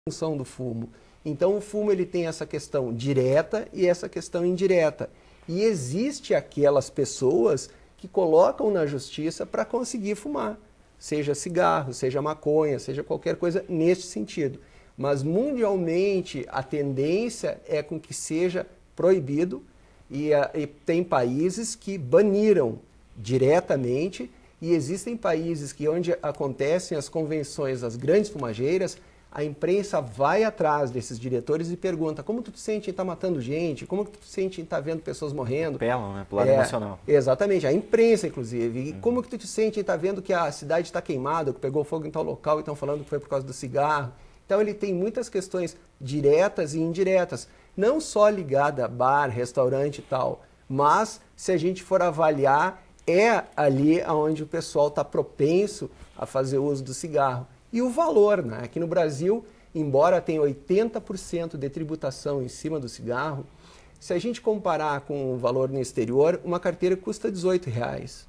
função do fumo. Então o fumo ele tem essa questão direta e essa questão indireta. E existe aquelas pessoas que colocam na justiça para conseguir fumar, seja cigarro, seja maconha, seja qualquer coisa nesse sentido. Mas mundialmente a tendência é com que seja proibido e tem países que baniram diretamente e existem países que onde acontecem as convenções das grandes fumageiras, a imprensa vai atrás desses diretores e pergunta como tu te sente em estar matando gente, como tu te sente em estar vendo pessoas morrendo. Apelam, né, pro lado emocional. Exatamente, a imprensa inclusive. E como que tu te sente em estar vendo que a cidade está queimada, que pegou fogo em tal local e estão falando que foi por causa do cigarro. Então ele tem muitas questões diretas e indiretas, não só ligada a bar, restaurante e tal, mas se a gente for avaliar, é ali onde o pessoal está propenso a fazer uso do cigarro. E o valor, né? Aqui no Brasil, embora tenha 80% de tributação em cima do cigarro, se a gente comparar com o valor no exterior, uma carteira custa R$18.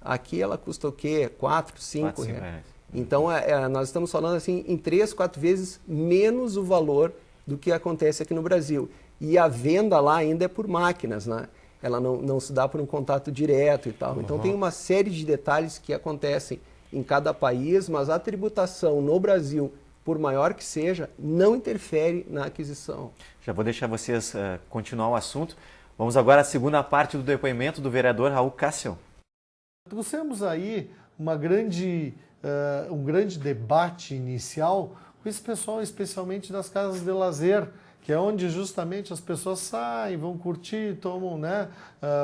Aqui ela custa o quê? 4, 5 reais. Então nós estamos falando assim em 3, 4 vezes menos o valor do que acontece aqui no Brasil. E a venda lá ainda é por máquinas, né? Ela não se dá por um contato direto e tal. Então tem uma série de detalhes que acontecem em cada país, mas a tributação no Brasil, por maior que seja, não interfere na aquisição. Já vou deixar vocês continuar o assunto. Vamos agora à segunda parte do depoimento do vereador Raul Cássio. Trouxemos aí um grande debate inicial com esse pessoal, especialmente das casas de lazer, que é onde justamente as pessoas saem, vão curtir, tomam, né,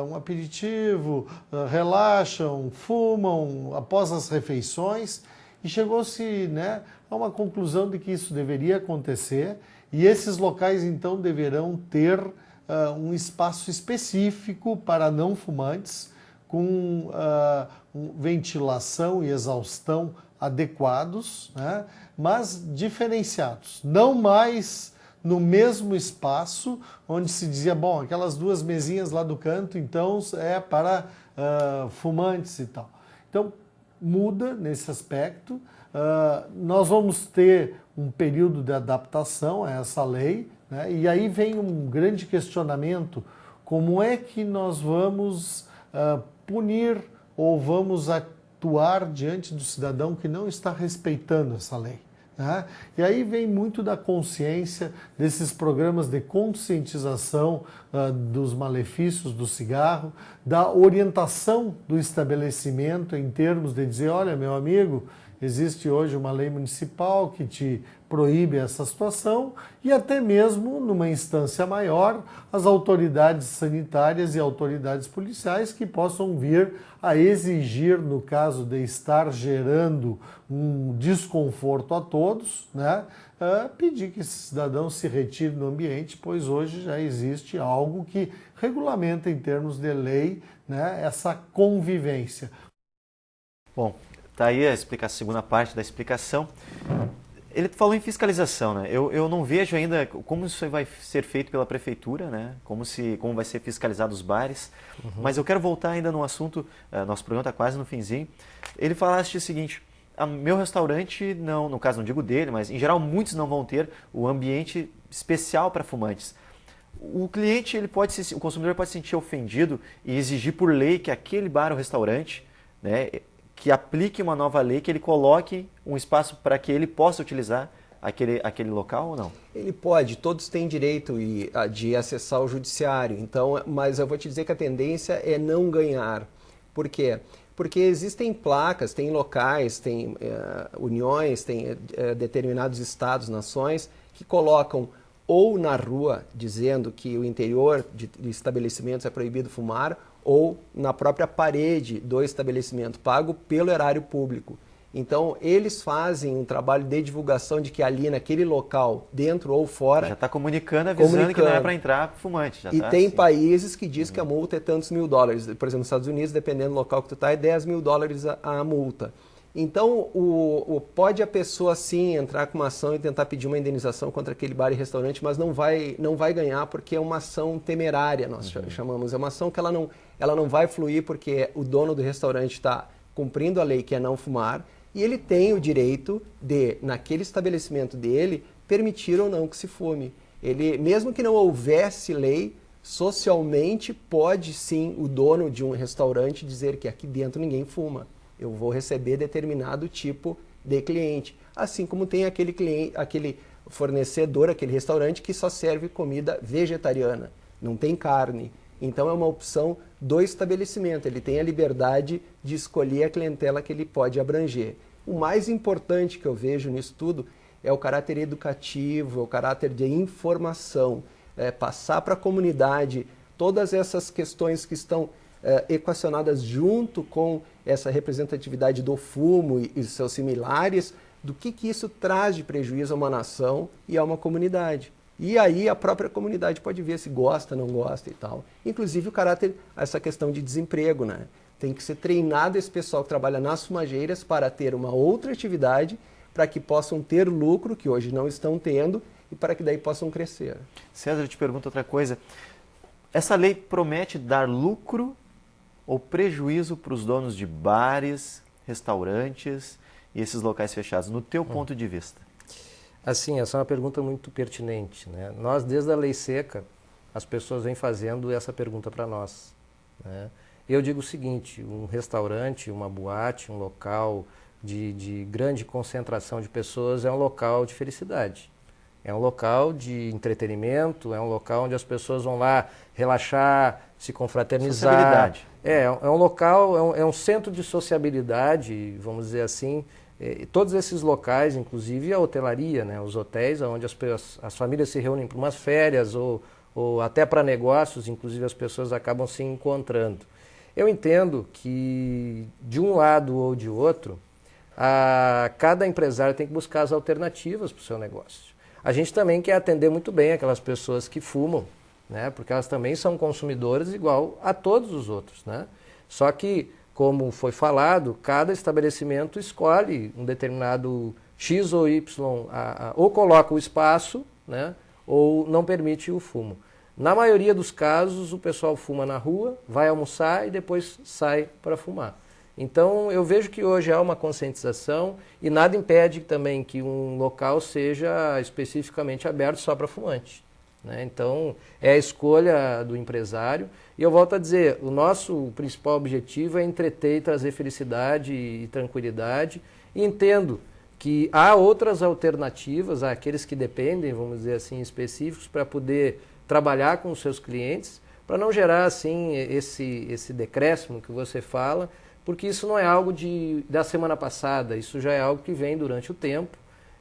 um aperitivo, relaxam, fumam após as refeições, e chegou-se, né, a uma conclusão de que isso deveria acontecer e esses locais então deverão ter um espaço específico para não fumantes, com ventilação e exaustão adequados, né, mas diferenciados, não mais no mesmo espaço onde se dizia, bom, aquelas duas mesinhas lá do canto, então é para fumantes e tal. Então, muda nesse aspecto. Nós vamos ter um período de adaptação a essa lei, né? E aí vem um grande questionamento, como é que nós vamos punir ou vamos atuar diante do cidadão que não está respeitando essa lei? E aí vem muito da consciência desses programas de conscientização dos malefícios do cigarro, da orientação do estabelecimento em termos de dizer, olha, meu amigo, existe hoje uma lei municipal que te proíbe essa situação e até mesmo, numa instância maior, as autoridades sanitárias e autoridades policiais que possam vir a exigir, no caso de estar gerando um desconforto a todos, né, pedir que esse cidadão se retire do ambiente, pois hoje já existe algo que regulamenta em termos de lei, né, essa convivência. Bom, tá aí a segunda parte da explicação. Ele falou em fiscalização, né? Eu não vejo ainda como isso vai ser feito pela prefeitura, né? Como vai ser fiscalizado os bares. Mas eu quero voltar ainda no assunto, nosso programa está quase no finzinho. Ele falaste o seguinte, meu restaurante, não, no caso não digo dele, mas em geral muitos não vão ter o ambiente especial para fumantes. O cliente, o consumidor pode se sentir ofendido e exigir por lei que aquele bar ou restaurante, né, que aplique uma nova lei, que ele coloque um espaço para que ele possa utilizar aquele local ou não? Ele pode, todos têm direito de acessar o judiciário, então, mas eu vou te dizer que a tendência é não ganhar. Por quê? Porque existem placas, tem locais, tem uniões, tem determinados estados, nações, que colocam ou na rua, dizendo que o interior de estabelecimentos é proibido fumar, ou na própria parede do estabelecimento, pago pelo erário público. Então, eles fazem um trabalho de divulgação de que ali naquele local, dentro ou fora... Já está comunicando, avisando que não é para entrar fumante. E tem países que diz que a multa é tantos mil dólares. Por exemplo, nos Estados Unidos, dependendo do local que tu está, é 10 mil dólares a multa. Então, pode a pessoa sim entrar com uma ação e tentar pedir uma indenização contra aquele bar e restaurante, mas não vai ganhar porque é uma ação temerária, nós chamamos. É uma ação que ela não vai fluir porque o dono do restaurante está cumprindo a lei que é não fumar e ele tem o direito de, naquele estabelecimento dele, permitir ou não que se fume. Ele, mesmo que não houvesse lei, socialmente pode sim o dono de um restaurante dizer que aqui dentro ninguém fuma. Eu vou receber determinado tipo de cliente. Assim como tem aquele cliente, aquele fornecedor, aquele restaurante que só serve comida vegetariana, não tem carne. Então é uma opção do estabelecimento, ele tem a liberdade de escolher a clientela que ele pode abranger. O mais importante que eu vejo nisso tudo é o caráter educativo, é o caráter de informação, passar para a comunidade todas essas questões que estão equacionadas junto com essa representatividade do fumo e seus similares, do que isso traz de prejuízo a uma nação e a uma comunidade. E aí a própria comunidade pode ver se gosta, não gosta e tal. Inclusive o caráter, essa questão de desemprego, né? Tem que ser treinado esse pessoal que trabalha nas fumageiras para ter uma outra atividade, para que possam ter lucro, que hoje não estão tendo, e para que daí possam crescer. César, eu te pergunto outra coisa. Essa lei promete dar lucro ou prejuízo para os donos de bares, restaurantes e esses locais fechados, no teu ponto de vista? Assim, essa é uma pergunta muito pertinente, né? Nós, desde a lei seca, as pessoas vêm fazendo essa pergunta para nós, né? Eu digo o seguinte, um restaurante, uma boate, um local de grande concentração de pessoas é um local de felicidade. É um local de entretenimento, é um local onde as pessoas vão lá relaxar, se confraternizar. Sociabilidade. É um local, é um centro de sociabilidade, vamos dizer assim. Todos esses locais, inclusive a hotelaria, né, os hotéis, onde as famílias se reúnem para umas férias ou até para negócios, inclusive as pessoas acabam se encontrando. Eu entendo que, de um lado ou de outro, cada empresário tem que buscar as alternativas para o seu negócio. A gente também quer atender muito bem aquelas pessoas que fumam, né, porque elas também são consumidoras igual a todos os outros, né? Só que, como foi falado, cada estabelecimento escolhe um determinado X ou Y, ou coloca o espaço, né, ou não permite o fumo. Na maioria dos casos, o pessoal fuma na rua, vai almoçar e depois sai para fumar. Então, eu vejo que hoje há uma conscientização e nada impede também que um local seja especificamente aberto só para fumante, né? Então, é a escolha do empresário. E eu volto a dizer, o nosso principal objetivo é entreter e trazer felicidade e tranquilidade. E entendo que há outras alternativas, há aqueles que dependem, vamos dizer assim, específicos, para poder trabalhar com os seus clientes, para não gerar assim esse decréscimo que você fala, porque isso não é algo da semana passada, isso já é algo que vem durante o tempo.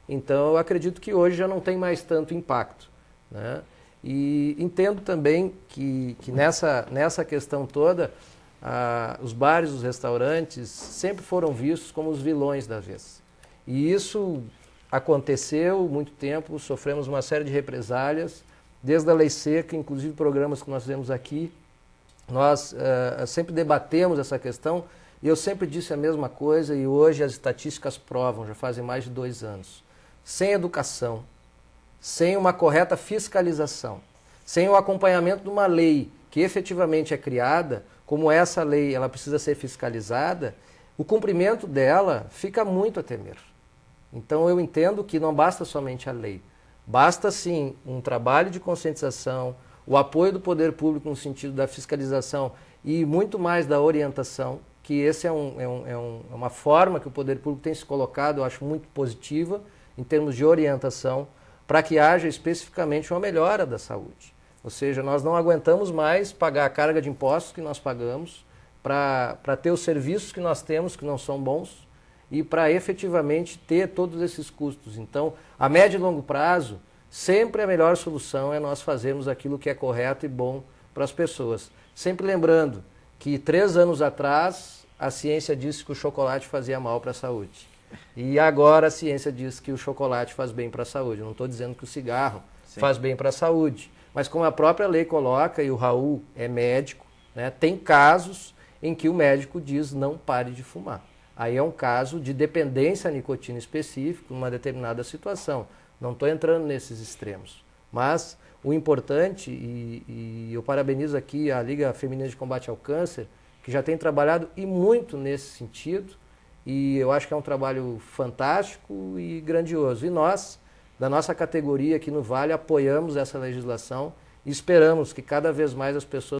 Então, eu acredito que hoje já não tem mais tanto impacto, né? E entendo também que nessa questão toda, os bares, os restaurantes sempre foram vistos como os vilões da vez. E isso aconteceu muito tempo, sofremos uma série de represálias, desde a lei seca, inclusive programas que nós fizemos aqui, nós sempre debatemos essa questão, e eu sempre disse a mesma coisa, e hoje as estatísticas provam, já fazem mais de 2 anos. Sem educação, sem uma correta fiscalização, sem o acompanhamento de uma lei que efetivamente é criada, como essa lei ela precisa ser fiscalizada, o cumprimento dela fica muito a temer. Então eu entendo que não basta somente a lei, basta sim um trabalho de conscientização, o apoio do poder público no sentido da fiscalização e muito mais da orientação, que esse é uma forma que o poder público tem se colocado, eu acho muito positiva, em termos de orientação, para que haja especificamente uma melhora da saúde. Ou seja, nós não aguentamos mais pagar a carga de impostos que nós pagamos para ter os serviços que nós temos, que não são bons, e para efetivamente ter todos esses custos. Então, a médio e longo prazo, sempre a melhor solução é nós fazermos aquilo que é correto e bom para as pessoas. Sempre lembrando que 3 anos atrás a ciência disse que o chocolate fazia mal para a saúde. E agora a ciência diz que o chocolate faz bem para a saúde. Eu não estou dizendo que o cigarro faz bem para a saúde. Mas como a própria lei coloca, e o Raul é médico, né, tem casos em que o médico diz não pare de fumar. Aí é um caso de dependência à nicotina específica, numa determinada situação. Não estou entrando nesses extremos. Mas o importante, e eu parabenizo aqui a Liga Feminina de Combate ao Câncer, que já tem trabalhado e muito nesse sentido, e eu acho que é um trabalho fantástico e grandioso. E nós, da nossa categoria aqui no Vale, apoiamos essa legislação e esperamos que cada vez mais as pessoas